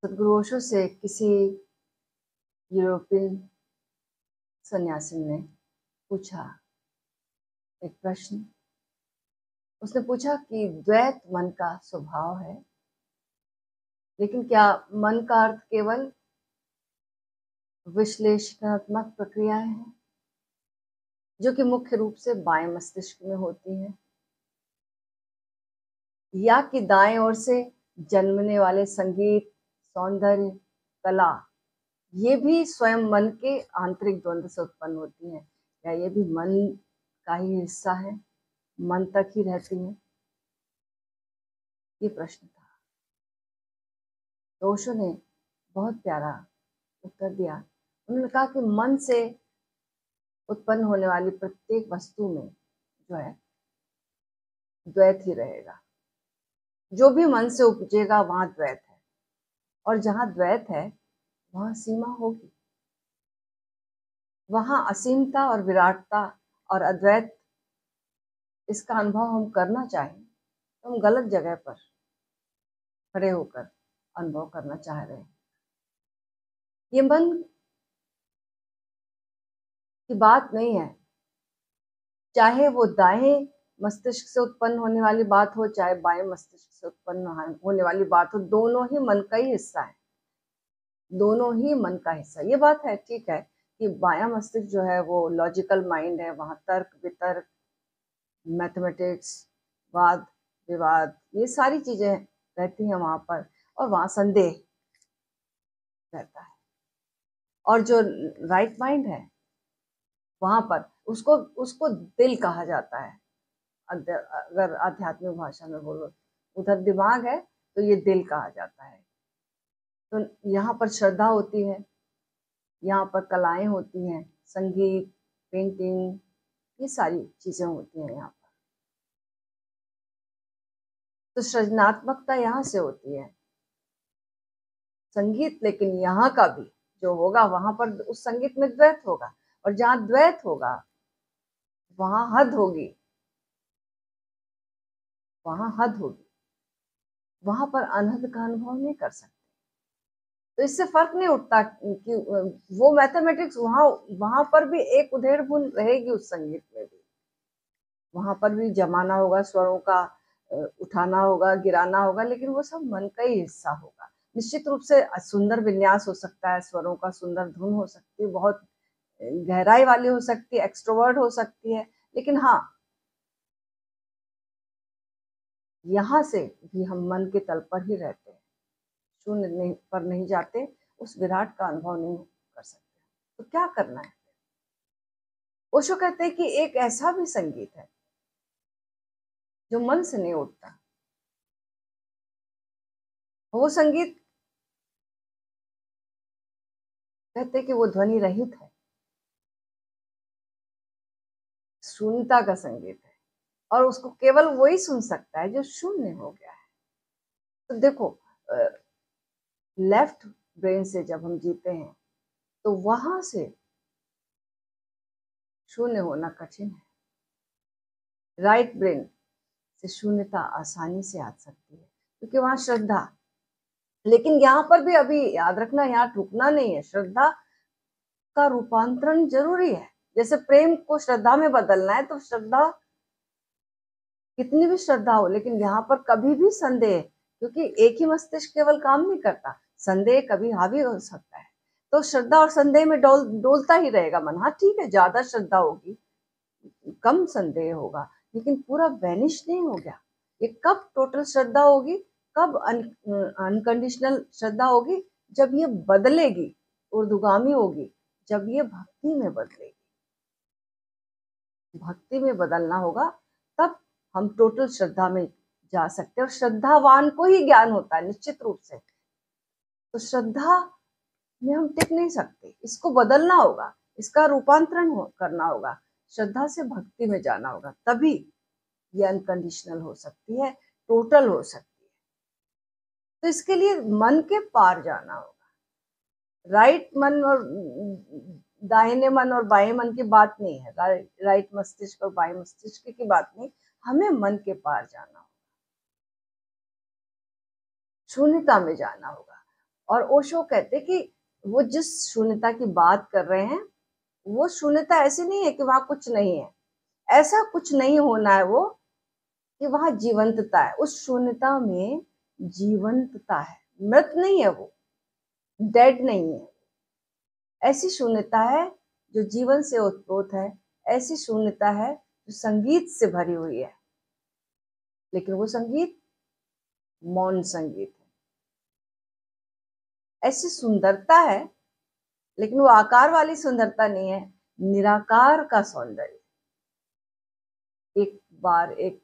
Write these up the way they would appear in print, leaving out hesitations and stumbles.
सदगुरु ओशो से किसी यूरोपियन सन्यासी ने पूछा एक प्रश्न। उसने पूछा कि द्वैत मन का स्वभाव है, लेकिन क्या मन का अर्थ केवल विश्लेषणात्मक प्रक्रियाएं हैं जो कि मुख्य रूप से बाएं मस्तिष्क में होती हैं, या कि दाएं ओर से जन्मने वाले संगीत, सौंदर्य, कला ये भी स्वयं मन के आंतरिक द्वंद्व से उत्पन्न होती हैं, या ये भी मन का ही हिस्सा है, मन तक ही रहती है? ये प्रश्न था। तो ओशो ने बहुत प्यारा उत्तर दिया। उन्होंने कहा कि मन से उत्पन्न होने वाली प्रत्येक वस्तु में जो है द्वैत ही रहेगा। जो भी मन से उपजेगा वहां द्वैत है, और जहां द्वैत है वहां सीमा होगी। वहां असीमता और विराटता और अद्वैत, इसका अनुभव हम करना चाहें तो हम गलत जगह पर खड़े होकर अनुभव करना चाह रहे हैं। ये मन की बात नहीं है, चाहे वो दाएं मस्तिष्क से उत्पन्न होने वाली बात हो, चाहे बाएं मस्तिष्क से उत्पन्न होने वाली बात हो, दोनों ही मन का ही हिस्सा है। दोनों ही मन का हिस्सा। ये बात है, ठीक है, कि बायां मस्तिष्क जो है वो लॉजिकल माइंड है, वहां तर्क वितर्क, मैथमेटिक्स, वाद विवाद, ये सारी चीजें रहती हैं वहां पर, और वहां संदेह रहता है। और जो राइट माइंड है वहां पर उसको उसको दिल कहा जाता है। अगर आध्यात्मिक भाषा में बोलो, उधर दिमाग है तो ये दिल कहा जाता है। तो यहाँ पर श्रद्धा होती है, यहाँ पर कलाएं होती हैं, संगीत, पेंटिंग, ये सारी चीजें होती हैं यहाँ पर। तो सृजनात्मकता यहाँ से होती है। संगीत, लेकिन यहाँ का भी जो होगा वहां पर उस संगीत में द्वैत होगा, और जहाँ द्वैत होगा वहां हद होगी, वहां हद होगी, वहां पर अनहद का अनुभव नहीं कर सकते। तो इससे फर्क नहीं उठता कि वो मैथमेटिक्स वहां पर भी एक उधेड़ बुन रहेगी, उस संगीत में भी वहां पर भी जमाना होगा, स्वरों का उठाना होगा, गिराना होगा, लेकिन वो सब मन का ही हिस्सा होगा। निश्चित रूप से सुंदर विन्यास हो सकता है, स्वरों का सुंदर धुन हो सकती है, बहुत गहराई वाली हो सकती है, एक्सट्रोवर्ट हो सकती है, लेकिन हाँ, यहाँ से भी हम मन के तल पर ही रहते हैं, शून्य नहीं पर नहीं जाते, उस विराट का अनुभव नहीं कर सकते। तो क्या करना है? ओशो कहते हैं कि एक ऐसा भी संगीत है जो मन से नहीं उठता। वो संगीत कहते हैं कि वो ध्वनि रहित है, शून्यता का संगीत है, और उसको केवल वही सुन सकता है जो शून्य हो गया है। तो देखो, लेफ्ट ब्रेन से जब हम जीते हैं तो वहां से शून्य होना कठिन है। राइट ब्रेन से शून्यता आसानी से आ सकती है, क्योंकि वहां श्रद्धा। लेकिन यहाँ पर भी अभी याद रखना, यहाँ रुकना नहीं है, श्रद्धा का रूपांतरण जरूरी है। जैसे प्रेम को श्रद्धा में बदलना है, तो श्रद्धा, कितनी भी श्रद्धा हो, लेकिन यहाँ पर कभी भी संदेह, क्योंकि एक ही मस्तिष्क केवल काम नहीं करता, संदेह कभी हावी हो सकता है। तो श्रद्धा और संदेह में डोलता ही रहेगा मन। हाँ ठीक है, ज्यादा श्रद्धा होगी, कम संदेह होगा, लेकिन पूरा वैनिश नहीं हो गया। ये कब टोटल श्रद्धा होगी, कब अनकंडीशनल श्रद्धा होगी? जब ये बदलेगी, ऊर्ध्वगामी होगी, जब ये भक्ति में बदलेगी। भक्ति में बदलना होगा, तब हम टोटल श्रद्धा में जा सकते हैं, और श्रद्धावान को ही ज्ञान होता है निश्चित रूप से। तो श्रद्धा में हम टिक नहीं सकते, इसको बदलना होगा, इसका रूपांतरण करना होगा, श्रद्धा से भक्ति में जाना होगा, तभी ये अनकंडीशनल हो सकती है, टोटल हो सकती है। तो इसके लिए मन के पार जाना होगा। राइट मन और दाहिने मन और बाएं मन की बात नहीं है, राइट मस्तिष्क और बाएं मस्तिष्क की बात नहीं, हमें मन के पार जाना होगा, शून्यता में जाना होगा। और ओशो कहते कि वो जिस शून्यता की बात कर रहे हैं, वो शून्यता ऐसी नहीं है कि वहां कुछ नहीं है, ऐसा कुछ नहीं होना है वो कि वहां जीवंतता है। उस शून्यता में जीवंतता है, मृत नहीं है वो, डेड नहीं है। ऐसी शून्यता है जो जीवन से ओतप्रोत है, ऐसी शून्यता है जो संगीत से भरी हुई है, लेकिन वो संगीत मौन संगीत है। ऐसी सुंदरता है, लेकिन वो आकार वाली सुंदरता नहीं है, निराकार का सौंदर्य। एक बार एक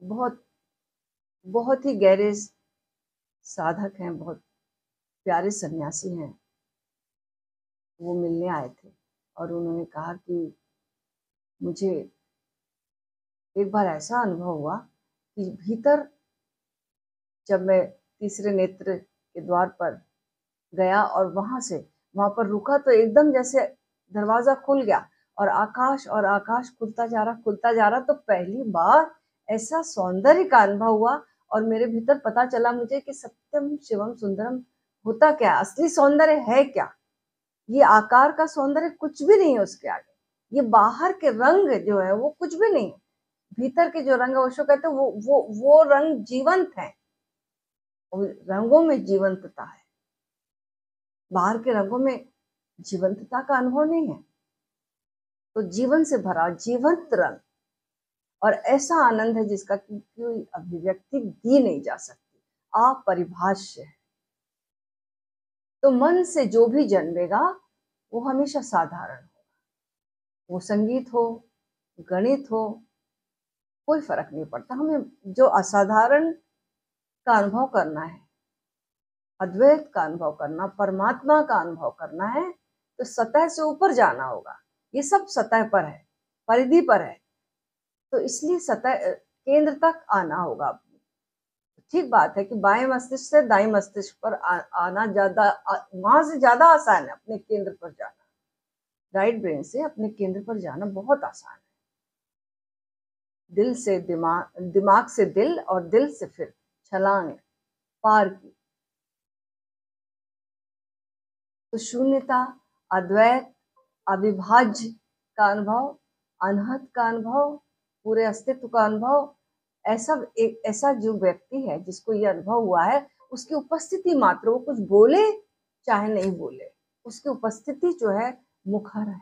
बहुत बहुत ही गहरे साधक हैं, बहुत प्यारे सन्यासी हैं, वो मिलने आए थे और उन्होंने कहा कि मुझे एक बार ऐसा अनुभव हुआ कि भीतर, जब मैं तीसरे नेत्र के द्वार पर गया और वहां पर रुका, तो एकदम जैसे दरवाजा खुल गया और आकाश खुलता जा रहा। तो पहली बार ऐसा सौंदर्य का अनुभव हुआ और मेरे भीतर पता चला मुझे कि सत्यम शिवम सुंदरम होता क्या, असली सौंदर्य है क्या। ये आकार का सौंदर्य कुछ भी नहीं है उसके आगे, ये बाहर के रंग जो है वो कुछ भी नहीं है, भीतर के जो रंग है ओशो कहते हैं वो रंग जीवंत है, रंगों में जीवंतता है। बाहर के रंगों में जीवंतता का अनुभव नहीं है, तो जीवन से भरा जीवंत रंग और ऐसा आनंद है जिसका कोई अभिव्यक्ति दी नहीं जा सकती, अपरिभाष्य है। तो मन से जो भी जन्मेगा वो हमेशा साधारण होगा, वो संगीत हो, गणित हो, कोई फर्क नहीं पड़ता। हमें जो असाधारण का अनुभव करना है, अद्वैत का अनुभव करना, परमात्मा का अनुभव करना है, तो सतह से ऊपर जाना होगा। ये सब सतह पर है, परिधि पर है, तो इसलिए सतह केंद्र तक आना होगा। ठीक बात है कि बाएं मस्तिष्क से दाएं मस्तिष्क पर आना ज्यादा, वहां से ज्यादा आसान है अपने केंद्र पर जाना। राइट ब्रेन से अपने केंद्र पर जाना बहुत आसान है। दिल से दिमाग, दिमाग से दिल और दिल से फिर छलांग पार की। तो शून्यता, अद्वैत, अविभाज्य का अनुभव, अनहद का अनुभव, पूरे अस्तित्व का अनुभव, ऐसा जो व्यक्ति है जिसको ये अनुभव हुआ है, उसकी उपस्थिति मात्र, वो कुछ बोले चाहे नहीं बोले, उसकी उपस्थिति जो है मुखर है।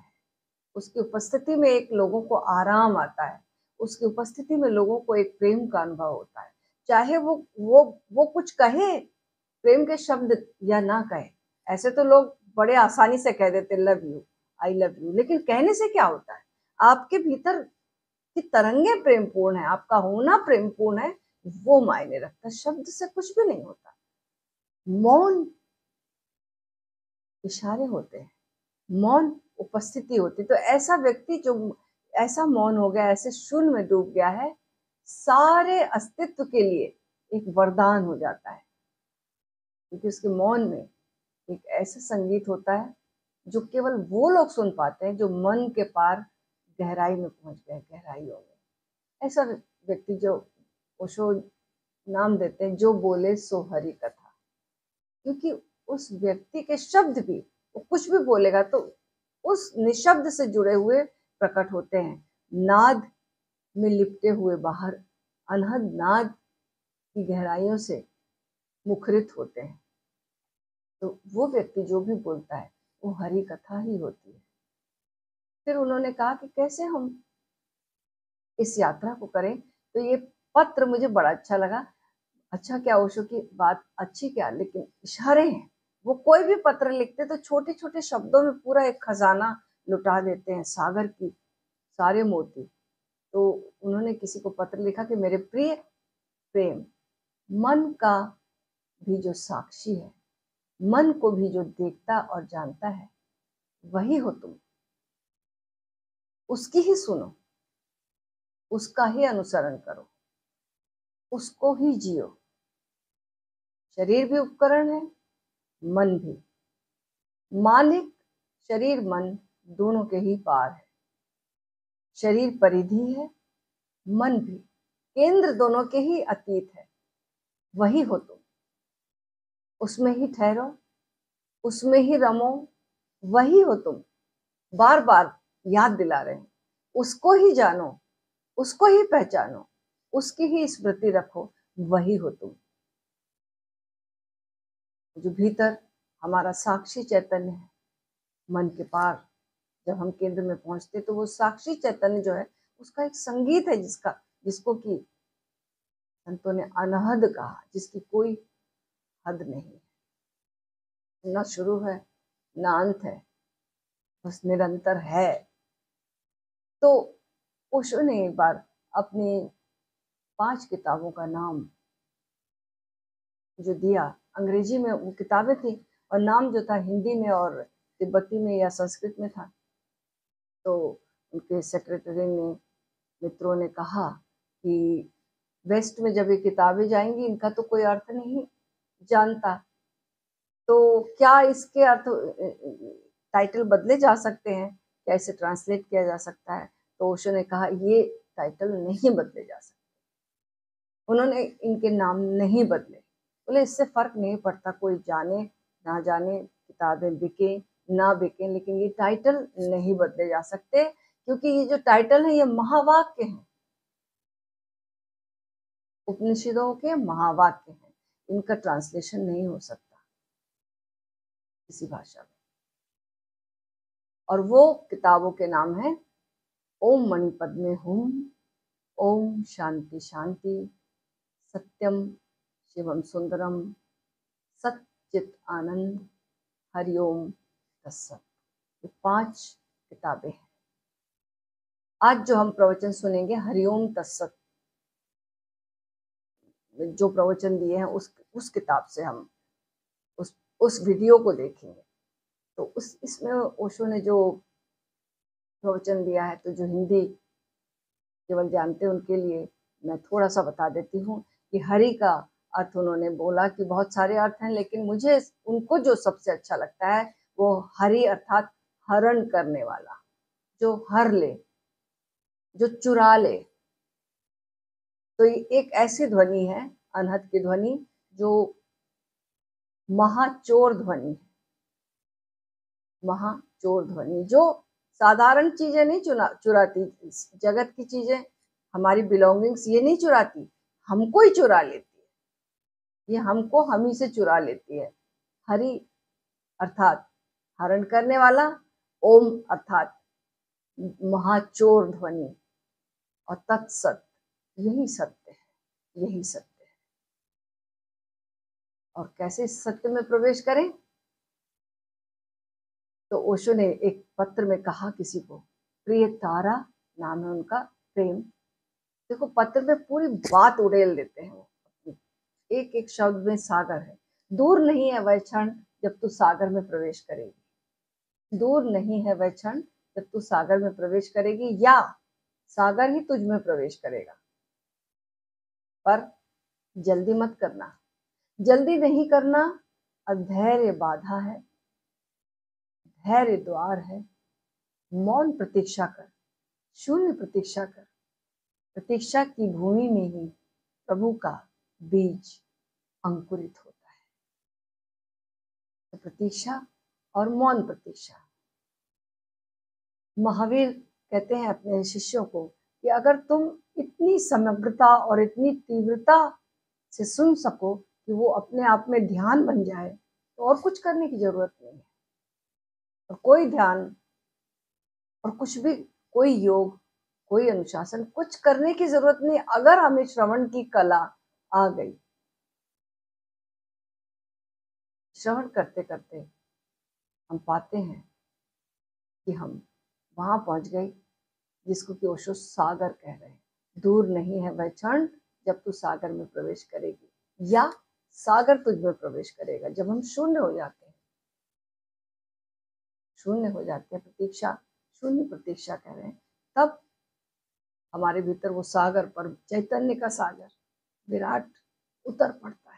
उसकी उपस्थिति में एक लोगों को आराम आता है, उसकी उपस्थिति में लोगों को एक प्रेम का अनुभव होता है, चाहे वो कुछ कहे, प्रेम के शब्द या ना कहे। ऐसे तो लोग बड़े आसानी से कह देते love you, I love you, लेकिन कहने से क्या होता है? आपके भीतर की तरंगे प्रेमपूर्ण है, आपका होना प्रेमपूर्ण है, वो मायने रखता है। शब्द से कुछ भी नहीं होता, मौन इशारे होते हैं, मौन उपस्थिति होती। तो ऐसा व्यक्ति जो ऐसा मौन हो गया, ऐसे शून्य में डूब गया है, सारे अस्तित्व के लिए एक वरदान हो जाता है, क्योंकि उसके मौन में एक ऐसा संगीत होता है जो केवल वो लोग सुन पाते हैं जो मन के पार गहराई में पहुंच गए, गहराइयों में। ऐसा व्यक्ति जो ओशो नाम देते हैं, जो बोले सो हरि कथा, क्योंकि उस व्यक्ति के शब्द भी, वो कुछ भी बोलेगा तो उस निशब्द से जुड़े हुए प्रकट होते हैं, नाद में लिपटे हुए बाहर अनहद नाद की गहराइयों से मुखरित होते हैं। तो वो व्यक्ति जो भी बोलता है वो हरि कथा ही होती है। फिर उन्होंने कहा कि कैसे हम इस यात्रा को करें, तो ये पत्र मुझे बड़ा अच्छा लगा। अच्छा क्या, ओशो की बात अच्छी क्या, लेकिन इशारे हैं। वो कोई भी पत्र लिखते तो छोटे छोटे शब्दों में पूरा एक खजाना लुटा देते हैं, सागर की सारे मोती। तो उन्होंने किसी को पत्र लिखा कि मेरे प्रिय प्रेम, मन का भी जो साक्षी है, मन को भी जो देखता और जानता है, वही हो तुम। उसकी ही सुनो, उसका ही अनुसरण करो, उसको ही जियो। शरीर भी उपकरण है, मन भी। मालिक शरीर मन दोनों के ही पार है। शरीर परिधि है, मन भी केंद्र दोनों के ही अतीत है। वही हो तुम। उसमें ही ठहरो, उसमें ही रमो, वही हो तुम। बार बार याद दिला रहे हैं, उसको ही जानो, उसको ही पहचानो, उसकी ही स्मृति रखो, वही हो तुम। जो भीतर हमारा साक्षी चैतन्य है, मन के पार जब हम केंद्र में पहुंचते तो वो साक्षी चैतन्य जो है उसका एक संगीत है, जिसको कि संतों ने अनहद कहा, जिसकी कोई हद नहीं है, ना शुरू है ना अंत है, बस निरंतर है। तो ओशो ने एक बार अपनी 5 किताबों का नाम जो दिया, अंग्रेजी में वो किताबें थी और नाम जो था हिंदी में और तिब्बती में या संस्कृत में था। तो उनके सेक्रेटरी ने, मित्रों ने कहा कि वेस्ट में जब ये किताबें जाएंगी इनका तो कोई अर्थ नहीं जानता, तो क्या इसके अर्थ टाइटल बदले जा सकते हैं, क्या इसे ट्रांसलेट किया जा सकता है? तो ओशो ने कहा ये टाइटल नहीं बदले जा सकते। उन्होंने इनके नाम नहीं बदले, बोले इससे फर्क नहीं पड़ता, कोई जाने ना जाने, किताबें बिके ना बिके, लेकिन ये टाइटल नहीं बदले जा सकते, क्योंकि ये जो टाइटल है ये महावाक्य हैं, उपनिषदों के महावाक्य हैं, इनका ट्रांसलेशन नहीं हो सकता किसी भाषा में। और वो किताबों के नाम है ओम मणि पद्मे हुम, ओम शांति शांति, सत्यम शिवम सुंदरम, सच्चित आनंद, हरिओम तत्सत। ये 5 किताबें हैं। आज जो हम प्रवचन सुनेंगे हरिओम तत्सत, जो प्रवचन दिए हैं उस किताब से हम उस वीडियो को देखेंगे। तो इसमें ओशो ने जो प्रवचन दिया है, तो जो हिंदी केवल जानते हैं उनके लिए मैं थोड़ा सा बता देती हूँ कि हरि का अर्थ उन्होंने बोला कि बहुत सारे अर्थ हैं, लेकिन मुझे उनको जो सबसे अच्छा लगता है वो हरि अर्थात हरण करने वाला, जो हर ले, जो चुरा ले। तो ये एक ऐसी ध्वनि है, अनहद की ध्वनि, जो महाचोर ध्वनि है, महाचोर ध्वनि, जो साधारण चीजें नहीं चुराती, जगत की चीजें, हमारी बिलोंगिंग्स ये नहीं चुराती, हमको ही चुरा लेती है, ये हमको हम ही से चुरा लेती है। हरि अर्थात हरण करने वाला, ओम अर्थात महाचोर ध्वनि, और तत्सत, यही सत्य है, यही सत्य है। और कैसे इस सत्य में प्रवेश करें? तो ओशो ने एक पत्र में कहा किसी को, प्रिय तारा नाम है उनका, प्रेम। देखो पत्र में पूरी बात उड़ेल देते हैं वो, एक एक शब्द में सागर है। दूर नहीं है वह क्षण जब तू सागर में प्रवेश करेगी, दूर नहीं है वह क्षण जब तू सागर में प्रवेश करेगी, या सागर ही तुझ में प्रवेश करेगा। पर जल्दी मत करना, जल्दी नहीं करना, अधैर्य बाधा है, धैर्य द्वार है, मौन प्रतीक्षा कर, शून्य प्रतीक्षा कर, प्रतीक्षा की भूमि में ही प्रभु का बीज अंकुरित होता है। तो प्रतीक्षा और मौन प्रतीक्षा। महावीर कहते हैं अपने शिष्यों को कि अगर तुम इतनी समग्रता और इतनी तीव्रता से सुन सको कि वो अपने आप में ध्यान बन जाए, तो और कुछ करने की जरूरत नहीं है। और कोई ध्यान और कुछ भी, कोई योग, कोई अनुशासन, कुछ करने की जरूरत नहीं, अगर हमें श्रवण की कला आ गई। श्रवण करते करते हम पाते हैं कि हम वहां पहुंच गए जिसको कि ओशो सागर कह रहे हैं। दूर नहीं है वह क्षण जब तू सागर में प्रवेश करेगी, या सागर तुझ में प्रवेश करेगा। जब हम शून्य हो जाते हैं, शून्य हो जाते हैं, प्रतीक्षा, शून्य प्रतीक्षा कह रहे हैं, तब हमारे भीतर वो सागर पर, चैतन्य का सागर विराट उतर पड़ता है।